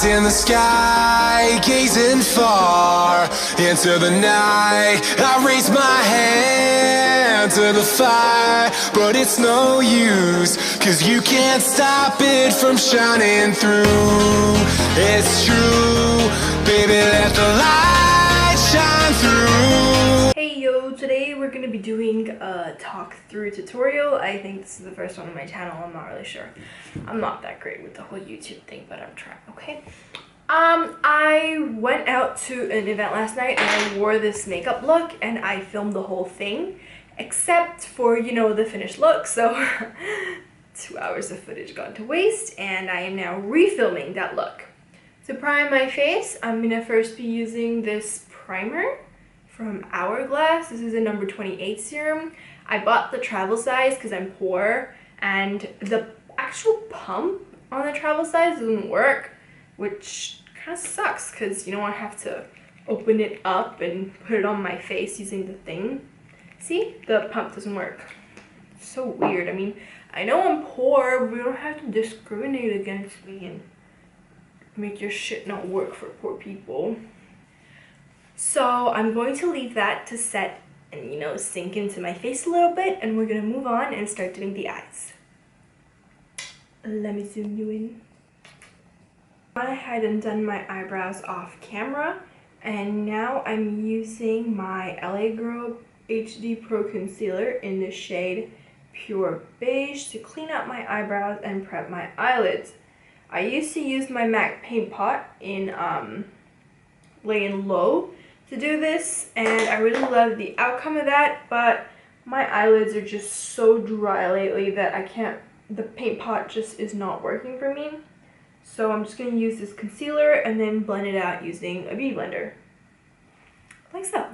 Eyes in the sky, gazing far into the night. I raise my hand to the fire, but it's no use, 'cause you can't stop it from shining through. It's true, baby, let the light shine through. Hey yo, today we're gonna be doing a talk through tutorial. I think this is the first one on my channel. I'm not really sure. I'm not that great with the whole YouTube thing, but I'm trying, okay? I went out to an event last night and I wore this makeup look and I filmed the whole thing, except for, you know, the finished look, so 2 hours of footage gone to waste, and I am now refilming that look. To prime my face, I'm gonna first be using this primer from Hourglass. This is a number 28 serum. I bought the travel size because I'm poor, and the actual pump on the travel size doesn't work, which kind of sucks because, you know, I have to open it up and put it on my face using the thing. See? The pump doesn't work. It's so weird. I mean, I know I'm poor, but you don't have to discriminate against me and make your shit not work for poor people. So I'm going to leave that to set and, you know, sink into my face a little bit, and we're gonna move on and start doing the eyes. Let me zoom you in. I went ahead and done my eyebrows off camera, and now I'm using my LA Girl HD Pro Concealer in the shade Pure Beige to clean up my eyebrows and prep my eyelids. I used to use my MAC paint pot in laying low to do this, and I really love the outcome of that, but my eyelids are just so dry lately that I can't, the paint pot just is not working for me. So I'm just going to use this concealer and then blend it out using a beauty blender. Like so.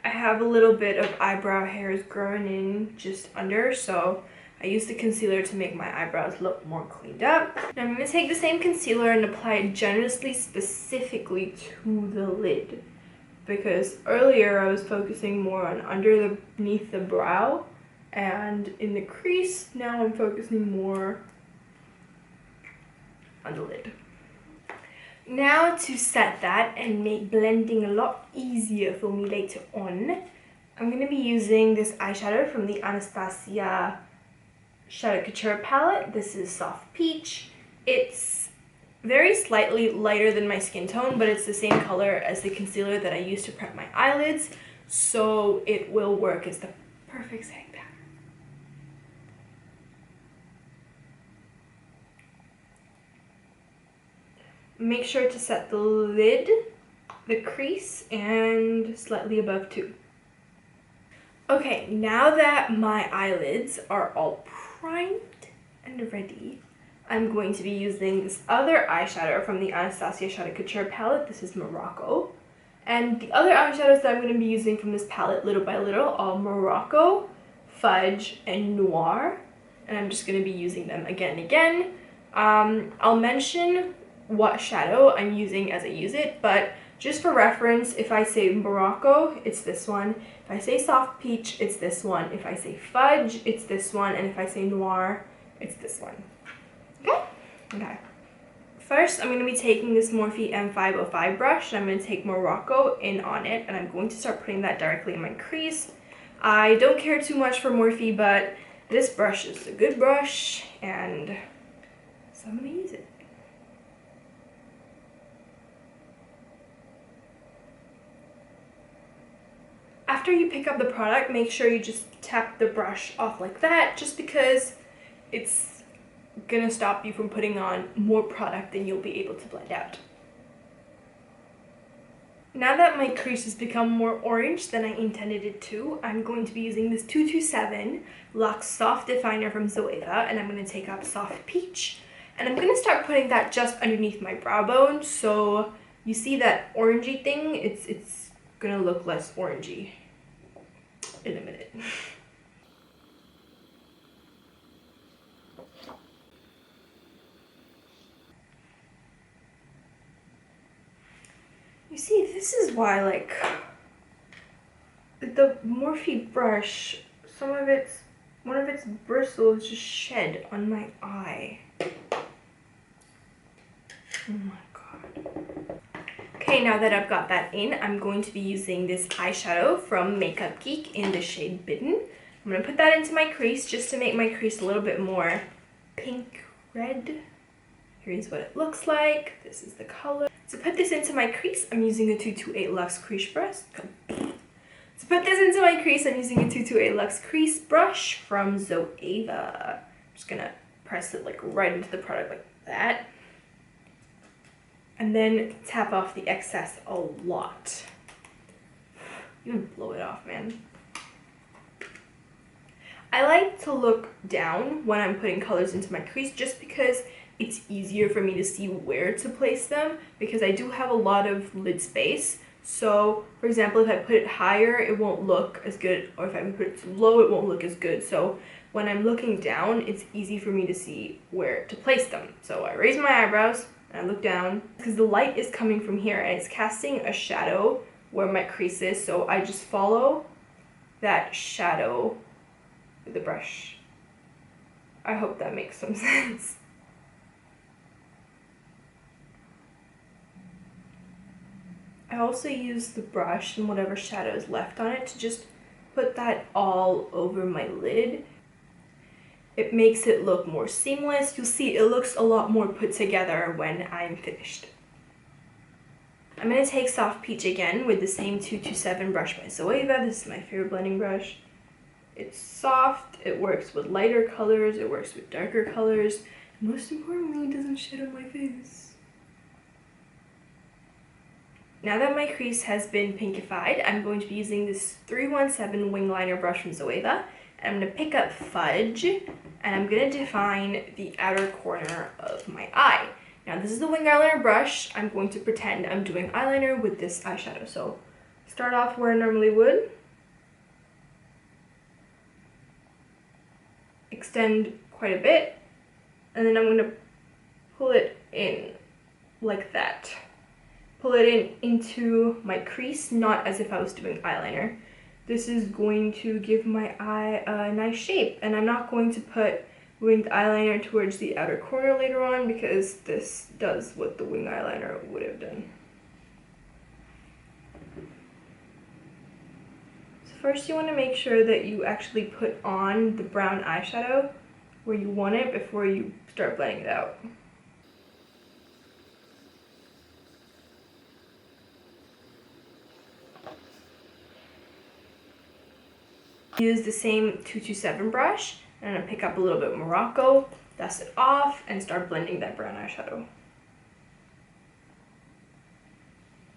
I have a little bit of eyebrow hairs growing in just under, so I use the concealer to make my eyebrows look more cleaned up. Now I'm going to take the same concealer and apply it generously, specifically to the lid, because earlier I was focusing more on underneath the brow and in the crease. Now I'm focusing more on the lid. Now to set that and make blending a lot easier for me later on, I'm going to be using this eyeshadow from the Anastasia Shadow Couture palette. This is Soft Peach. It's very slightly lighter than my skin tone, but it's the same color as the concealer that I used to prep my eyelids, so it will work as the perfect setting powder. Make sure to set the lid, the crease, and slightly above too. Okay, now that my eyelids are all primed and ready, I'm going to be using this other eyeshadow from the Anastasia Shadow Couture palette. This is Morocco. And the other eyeshadows that I'm going to be using from this palette little by little are Morocco, Fudge, and Noir. And I'm just going to be using them again and again. I'll mention what shadow I'm using as I use it, but just for reference, if I say Morocco, it's this one. If I say Soft Peach, it's this one. If I say Fudge, it's this one. And if I say Noir, it's this one. Okay? Okay. First, I'm going to be taking this Morphe M505 brush, and I'm going to take Morocco in on it, and I'm going to start putting that directly in my crease. I don't care too much for Morphe, but this brush is a good brush, and so I'm going to use it. After you pick up the product, make sure you just tap the brush off like that, just because it's gonna stop you from putting on more product than you'll be able to blend out. Now that my crease has become more orange than I intended it to, I'm going to be using this 227 Luxe Soft Definer from Zoeva, and I'm going to take up Soft Peach, and I'm going to start putting that just underneath my brow bone, so you see that orangey thing, it's going to look less orangey in a minute. You see, this is why, like, the Morphe brush, one of its bristles just shed on my eye. Oh my god. Okay, now that I've got that in, I'm going to be using this eyeshadow from Makeup Geek in the shade Bitten. I'm going to put that into my crease just to make my crease a little bit more pink red. Here's what it looks like. This is the color. To put this into my crease, I'm using a 228 Luxe Crease Brush. To put this into my crease, I'm using a 228 Luxe Crease Brush from Zoeva. I'm just going to press it like right into the product like that. And then tap off the excess a lot. Even blow it off, man. I like to look down when I'm putting colors into my crease just because it's easier for me to see where to place them, because I do have a lot of lid space. So, for example, if I put it higher, it won't look as good, or if I put it too low, it won't look as good. So when I'm looking down, it's easy for me to see where to place them. So I raise my eyebrows, and I look down, because the light is coming from here, and it's casting a shadow where my crease is, so I just follow that shadow with the brush. I hope that makes some sense. I also use the brush and whatever shadow is left on it to just put that all over my lid. It makes it look more seamless. You'll see it looks a lot more put together when I'm finished. I'm going to take Soft Peach again with the same 227 brush by Zoeva. This is my favorite blending brush. It's soft, it works with lighter colors, it works with darker colors, and most importantly, it doesn't shed on my face. Now that my crease has been pinkified, I'm going to be using this 317 wing liner brush from Zoeva. And I'm going to pick up Fudge, and I'm going to define the outer corner of my eye. Now this is the wing eyeliner brush. I'm going to pretend I'm doing eyeliner with this eyeshadow. So start off where I normally would. Extend quite a bit. And then I'm going to pull it in like that. Pull it in into my crease, not as if I was doing eyeliner. This is going to give my eye a nice shape, and I'm not going to put winged eyeliner towards the outer corner later on because this does what the wing eyeliner would have done. So first you want to make sure that you actually put on the brown eyeshadow where you want it before you start blending it out. Use the same 227 brush, and I'm going to pick up a little bit of Morocco, dust it off, and start blending that brown eyeshadow.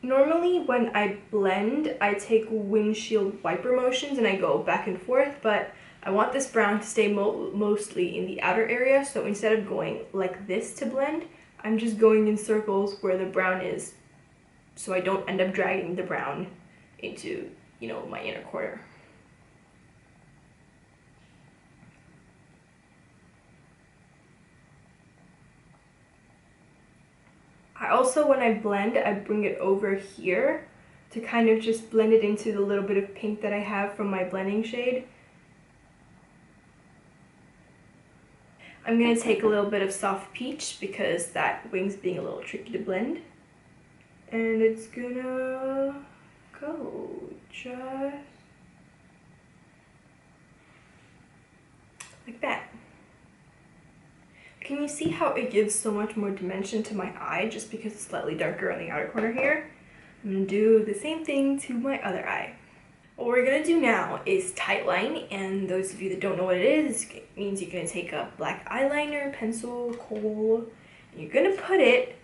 Normally when I blend, I take windshield wiper motions and I go back and forth, but I want this brown to stay mostly in the outer area, so instead of going like this to blend, I'm just going in circles where the brown is, so I don't end up dragging the brown into, you know, my inner corner. I also, when I blend, I bring it over here to kind of just blend it into the little bit of pink that I have from my blending shade. I'm going to take a little bit of Soft Peach because that wing's being a little tricky to blend. And it's gonna go just like that. Can you see how it gives so much more dimension to my eye just because it's slightly darker on the outer corner here? I'm going to do the same thing to my other eye. What we're going to do now is tight line, and those of you that don't know what it is, it means you're going to take a black eyeliner, pencil, kohl, and you're going to put it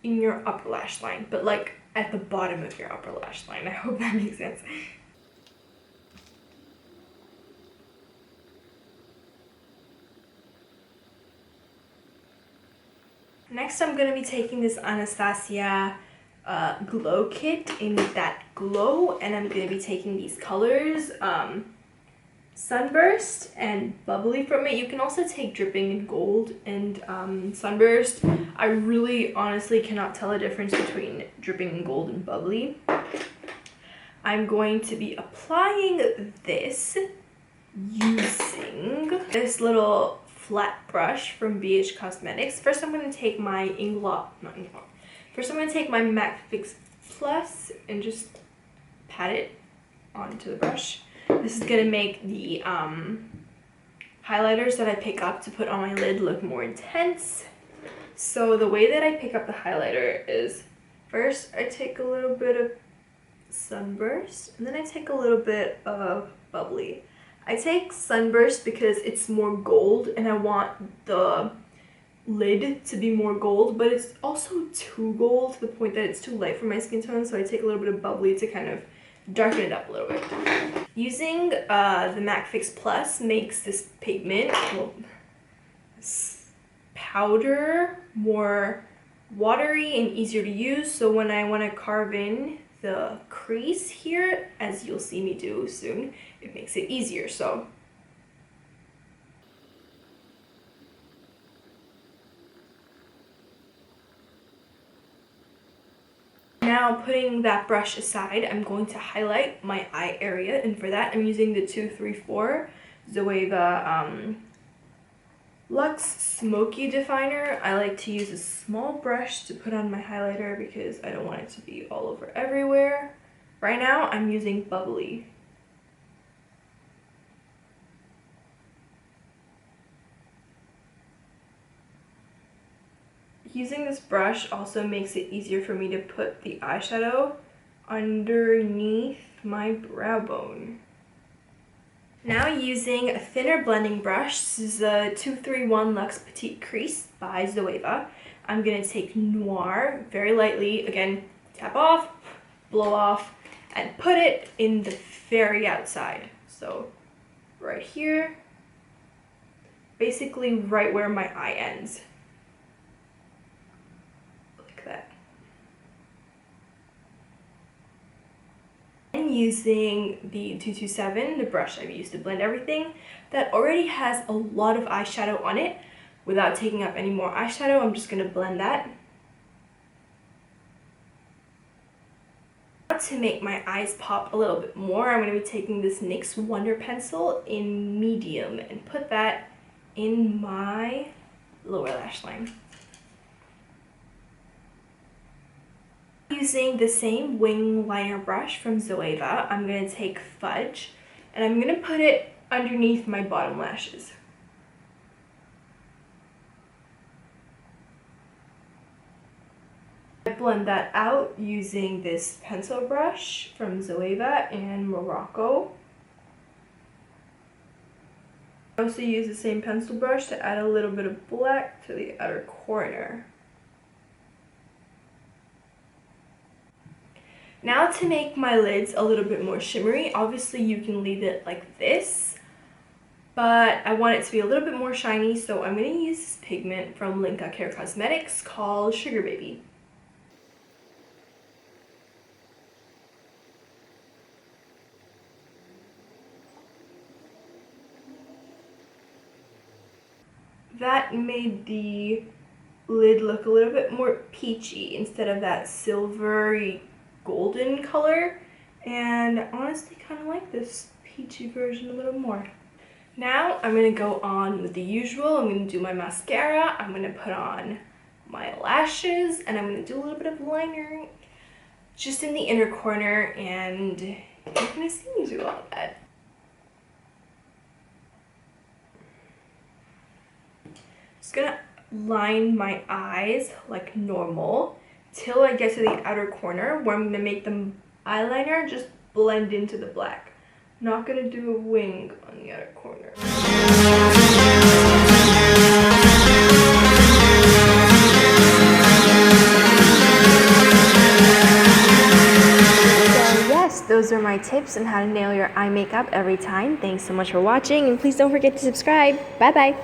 in your upper lash line, but like at the bottom of your upper lash line. I hope that makes sense. Next, I'm going to be taking this Anastasia glow kit in that glow, and I'm going to be taking these colors, Sunburst and Bubbly from it. You can also take Dripping in Gold and Sunburst. I really honestly cannot tell a difference between Dripping in Gold and Bubbly. I'm going to be applying this using this little flat brush from Beige Cosmetics. First, I'm going to take my First I'm going to take my MAC Fix Plus and just pat it onto the brush. This is going to make the highlighters that I pick up to put on my lid look more intense. So the way that I pick up the highlighter is first I take a little bit of Sunburst and then I take a little bit of Bubbly. I take Sunburst because it's more gold and I want the lid to be more gold, but it's also too gold to the point that it's too light for my skin tone, so I take a little bit of Bubbly to kind of darken it up a little bit. Using the MAC Fix Plus makes this pigment, well, this powder, more watery and easier to use, so when I want to carve in the crease here, as you'll see me do soon, it makes it easier. So now, putting that brush aside, I'm going to highlight my eye area, and for that I'm using the 234 Zoeva Luxe Smoky Definer. I like to use a small brush to put on my highlighter because I don't want it to be all over everywhere. Right now I'm using Bubbly. Using this brush also makes it easier for me to put the eyeshadow underneath my brow bone. Now using a thinner blending brush, this is a 231 Luxe Petite Crease by Zoeva. I'm going to take Noir very lightly, again, tap off, blow off, and put it in the very outside. So right here, basically right where my eye ends. Like that. And using the 227, the brush I've used to blend everything, that already has a lot of eyeshadow on it. Without taking up any more eyeshadow, I'm just going to blend that. To make my eyes pop a little bit more, I'm going to be taking this NYX Wonder Pencil in medium and put that in my lower lash line. Using the same wing liner brush from Zoeva, I'm going to take Fudge and I'm going to put it underneath my bottom lashes. I blend that out using this pencil brush from Zoeva and Morocco. I also use the same pencil brush to add a little bit of black to the outer corner. Now to make my lids a little bit more shimmery, obviously you can leave it like this, but I want it to be a little bit more shiny, so I'm going to use this pigment from Linka Care Cosmetics called Sugar Baby. That made the lid look a little bit more peachy instead of that silvery golden color, and I honestly kind of like this peachy version a little more. Now I'm going to go on with the usual. I'm going to do my mascara, I'm going to put on my lashes, and I'm going to do a little bit of liner just in the inner corner, and you're going to see me do all that. Just gonna line my eyes like normal till I get to the outer corner where I'm gonna make the eyeliner just blend into the black. Not gonna do a wing on the outer corner. So yes, those are my tips on how to nail your eye makeup every time. Thanks so much for watching, and please don't forget to subscribe. Bye bye.